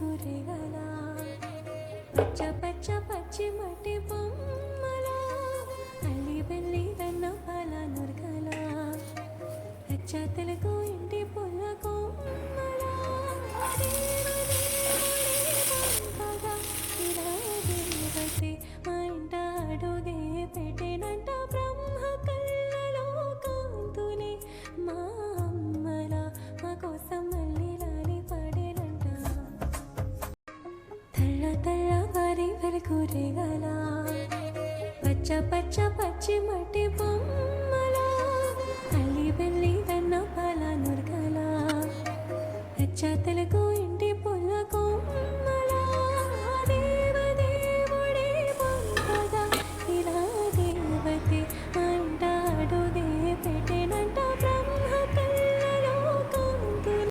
వెలుగురేగల పచ్చ పచ్చ పచ్చి మట్టి బొమ్మల అల్లి బెల్లి వెన్న పాల నురగల రచ్చ తెలుగు ఇంటి పుల్ల కొమ్మల దేవతే మా ఇంట అడుగే పెట్టినంట బ్రహ్మ కళ్ళలో కాంతులే మా అమ్మల మా కోసం మళ్ళీ లాలి పడేనంట తెల్ల తెల్ల వారి వెలుగురేగల పచ్చ పచ్చ పచ్చి మట్టి బొమ్మల అల్లి బెల్లి వెన్న పాల నురగల రచ్చ తెలుగు